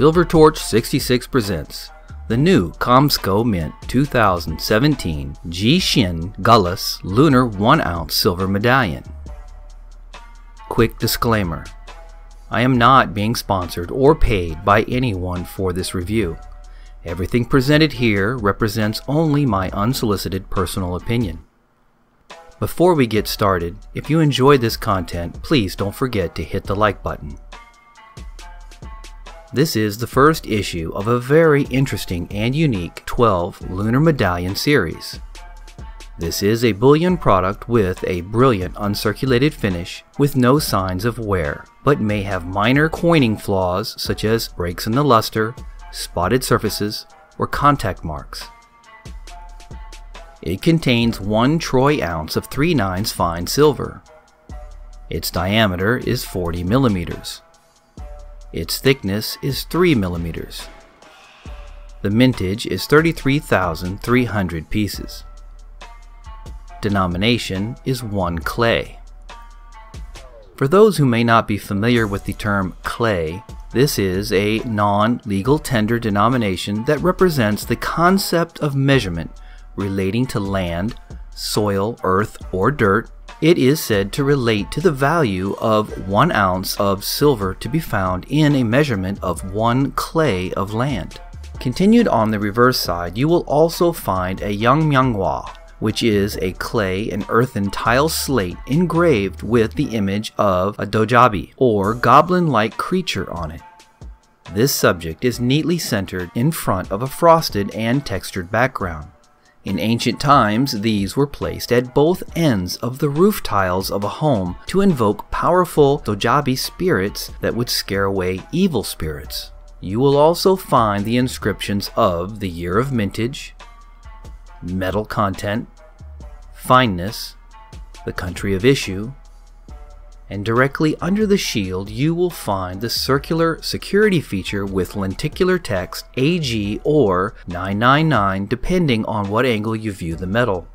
Silver Torch 66 presents the new KOMSCO Mint 2017 Jishin Gallus Lunar 1-ounce Silver Medallion. Quick disclaimer: I am not being sponsored or paid by anyone for this review. Everything presented here represents only my unsolicited personal opinion. Before we get started, if you enjoyed this content, please don't forget to hit the like button. This is the first issue of a very interesting and unique 12 Lunar Medallion series. This is a Bullion product with a brilliant uncirculated finish with no signs of wear, but may have minor coining flaws such as breaks in the luster, spotted surfaces, or contact marks. It contains 1 troy ounce of 3/9 fine silver. Its diameter is 40 millimeters. Its thickness is 3 millimeters. The mintage is 33,300 pieces. Denomination is 1 clay. For those who may not be familiar with the term clay, this is a non-legal tender denomination that represents the concept of measurement relating to land, soil, earth, or dirt. It is said to relate to the value of 1 ounce of silver to be found in a measurement of 1 clay of land. Continued on the reverse side, you will also find a Yangmyanghua, which is a clay and earthen tile slate engraved with the image of a dojabi, or goblin-like creature, on it. This subject is neatly centered in front of a frosted and textured background. In ancient times, these were placed at both ends of the roof tiles of a home to invoke powerful dojabi spirits that would scare away evil spirits. You will also find the inscriptions of the year of mintage, metal content, fineness, the country of issue, and directly under the shield you will find the circular security feature with lenticular text AG or 999 depending on what angle you view the metal.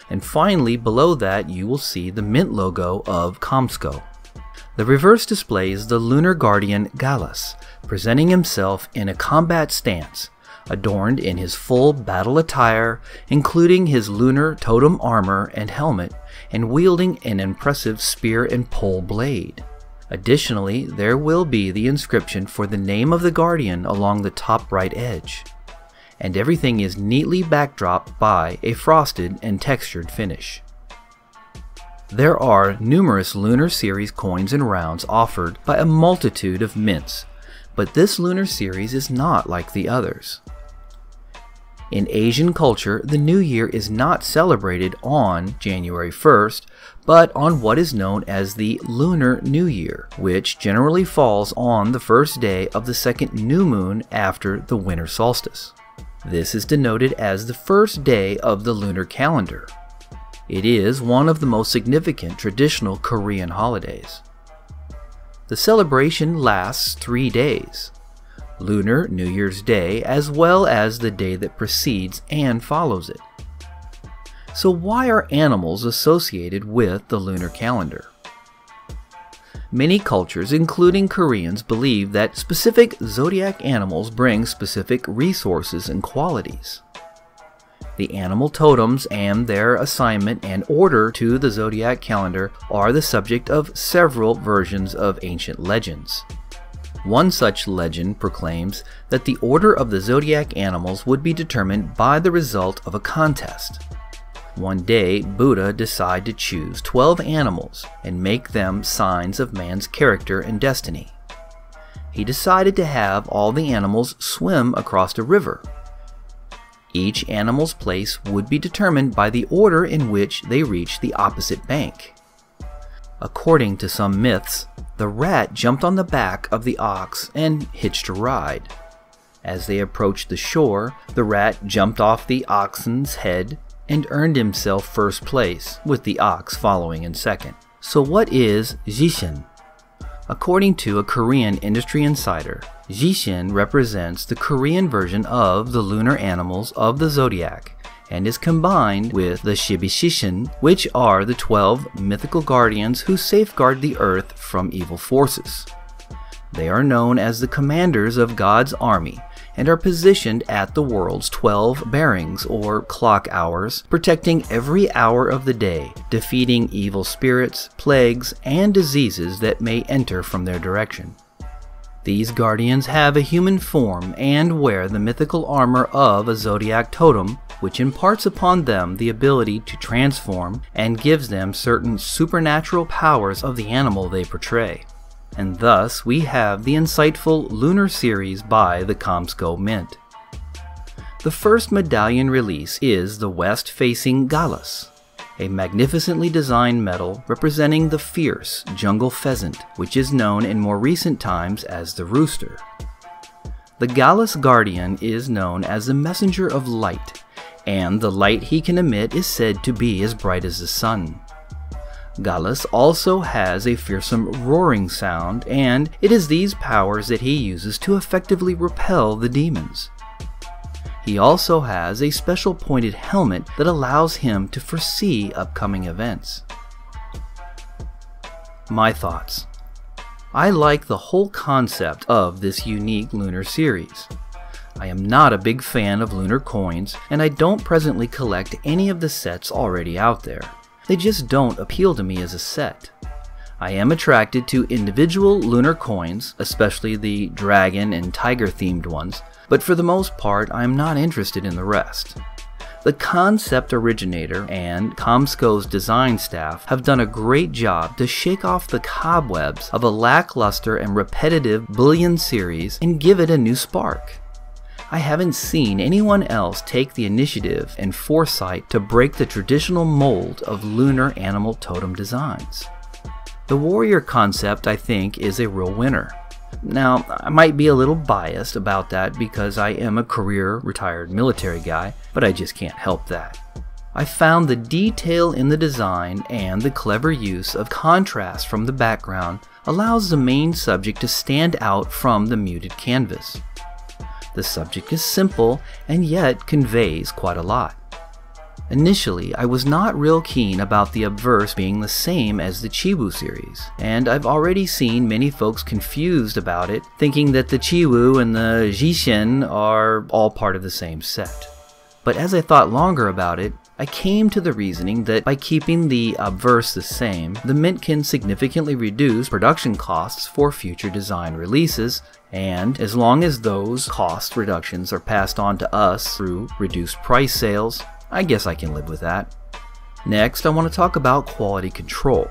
And finally, below that you will see the mint logo of KOMSCO. The reverse displays the Lunar Guardian Gallus, presenting himself in a combat stance, adorned in his full battle attire, including his lunar totem armor and helmet, and wielding an impressive spear and pole blade. Additionally, there will be the inscription for the name of the Guardian along the top right edge. And everything is neatly backdropped by a frosted and textured finish. There are numerous Lunar Series coins and rounds offered by a multitude of mints, but this Lunar Series is not like the others. In Asian culture, the New Year is not celebrated on January 1st, but on what is known as the Lunar New Year, which generally falls on the first day of the second new moon after the winter solstice. This is denoted as the first day of the lunar calendar. It is one of the most significant traditional Korean holidays. The celebration lasts 3 days. Lunar New Year's Day, as well as the day that precedes and follows it. So why are animals associated with the lunar calendar? Many cultures, including Koreans, believe that specific zodiac animals bring specific resources and qualities. The animal totems and their assignment and order to the zodiac calendar are the subject of several versions of ancient legends. One such legend proclaims that the order of the zodiac animals would be determined by the result of a contest. One day, Buddha decided to choose 12 animals and make them signs of man's character and destiny. He decided to have all the animals swim across a river. Each animal's place would be determined by the order in which they reached the opposite bank. According to some myths, the rat jumped on the back of the ox and hitched a ride. As they approached the shore, the rat jumped off the oxen's head and earned himself first place, with the ox following in second. So what is Jishin? According to a Korean industry insider, Jishin represents the Korean version of the lunar animals of the zodiac, and is combined with the Shibishishin, which are the 12 mythical guardians who safeguard the earth from evil forces. They are known as the commanders of God's army and are positioned at the world's 12 bearings or clock hours, protecting every hour of the day, defeating evil spirits, plagues, and diseases that may enter from their direction. These guardians have a human form and wear the mythical armor of a zodiac totem, which imparts upon them the ability to transform and gives them certain supernatural powers of the animal they portray. And thus we have the insightful Lunar series by the KOMSCO Mint. The first medallion release is the west-facing Gallus, a magnificently designed medal representing the fierce jungle pheasant, which is known in more recent times as the rooster. The Gallus Guardian is known as the messenger of light, and the light he can emit is said to be as bright as the sun. Gallus also has a fearsome roaring sound, and it is these powers that he uses to effectively repel the demons. He also has a special pointed helmet that allows him to foresee upcoming events. My thoughts. I like the whole concept of this unique lunar series. I am not a big fan of lunar coins, and I don't presently collect any of the sets already out there. They just don't appeal to me as a set. I am attracted to individual lunar coins, especially the dragon and tiger themed ones, but for the most part I am not interested in the rest. The concept originator and KOMSCO's design staff have done a great job to shake off the cobwebs of a lackluster and repetitive Bullion series and give it a new spark. I haven't seen anyone else take the initiative and foresight to break the traditional mold of lunar animal totem designs. The warrior concept, I think, is a real winner. Now, I might be a little biased about that because I am a career retired military guy, but I just can't help that. I found the detail in the design and the clever use of contrast from the background allows the main subject to stand out from the muted canvas. The subject is simple and yet conveys quite a lot. Initially, I was not real keen about the obverse being the same as the Chiwu series, and I've already seen many folks confused about it, thinking that the Chiwu and the Jishin are all part of the same set. But as I thought longer about it, I came to the reasoning that by keeping the obverse the same, the Mint can significantly reduce production costs for future design releases, and as long as those cost reductions are passed on to us through reduced price sales, I guess I can live with that. Next, I want to talk about quality control.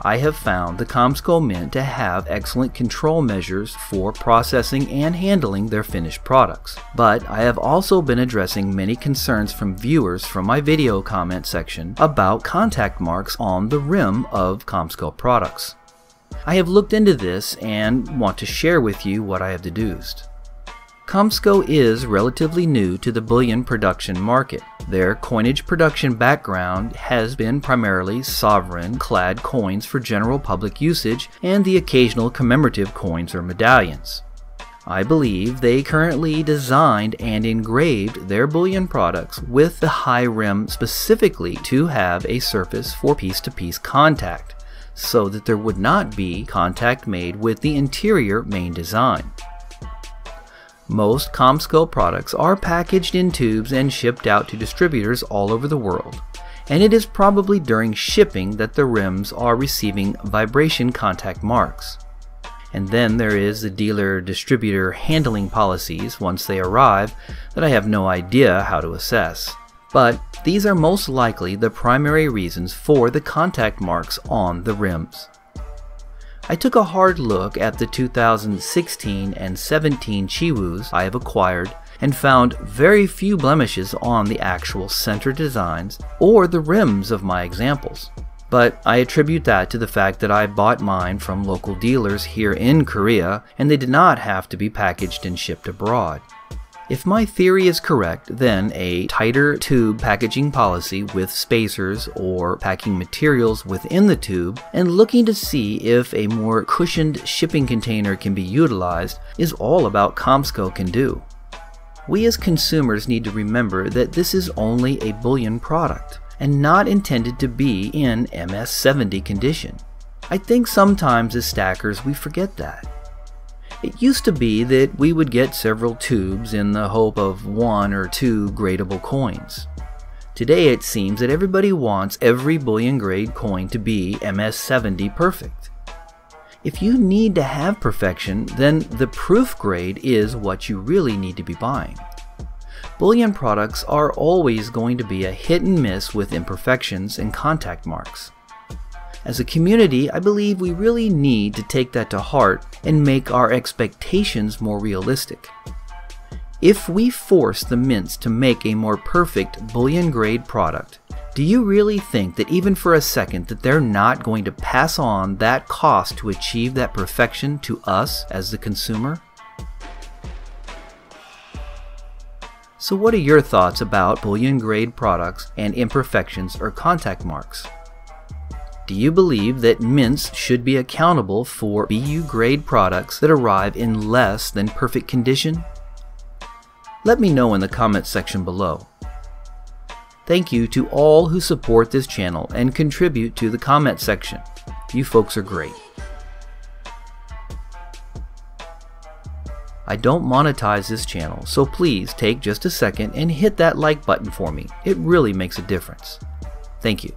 I have found the KOMSCO Mint to have excellent control measures for processing and handling their finished products, but I have also been addressing many concerns from viewers from my video comment section about contact marks on the rim of KOMSCO products. I have looked into this and want to share with you what I have deduced. KOMSCO is relatively new to the bullion production market. Their coinage production background has been primarily sovereign-clad coins for general public usage and the occasional commemorative coins or medallions. I believe they currently designed and engraved their bullion products with the high rim specifically to have a surface for piece-to-piece contact, so that there would not be contact made with the interior main design. Most KOMSCO products are packaged in tubes and shipped out to distributors all over the world, and it is probably during shipping that the rims are receiving vibration contact marks. And then there is the dealer-distributor handling policies once they arrive that I have no idea how to assess. But these are most likely the primary reasons for the contact marks on the rims. I took a hard look at the 2016 and 17 Chiwus I have acquired and found very few blemishes on the actual center designs or the rims of my examples. But I attribute that to the fact that I bought mine from local dealers here in Korea and they did not have to be packaged and shipped abroad. If my theory is correct, then a tighter tube packaging policy with spacers or packing materials within the tube and looking to see if a more cushioned shipping container can be utilized is all about KOMSCO can do. We as consumers need to remember that this is only a bullion product and not intended to be in MS-70 condition. I think sometimes as stackers we forget that. It used to be that we would get several tubes in the hope of 1 or 2 gradable coins. Today it seems that everybody wants every bullion grade coin to be MS70 perfect. If you need to have perfection, then the proof grade is what you really need to be buying. Bullion products are always going to be a hit and miss with imperfections and contact marks. As a community, I believe we really need to take that to heart and make our expectations more realistic. If we force the mints to make a more perfect bullion grade product, do you really think that even for a second that they're not going to pass on that cost to achieve that perfection to us as the consumer? So what are your thoughts about bullion grade products and imperfections or contact marks? Do you believe that mints should be accountable for BU grade products that arrive in less than perfect condition? Let me know in the comments section below. Thank you to all who support this channel and contribute to the comment section. You folks are great. I don't monetize this channel, so please take just a second and hit that like button for me. It really makes a difference. Thank you.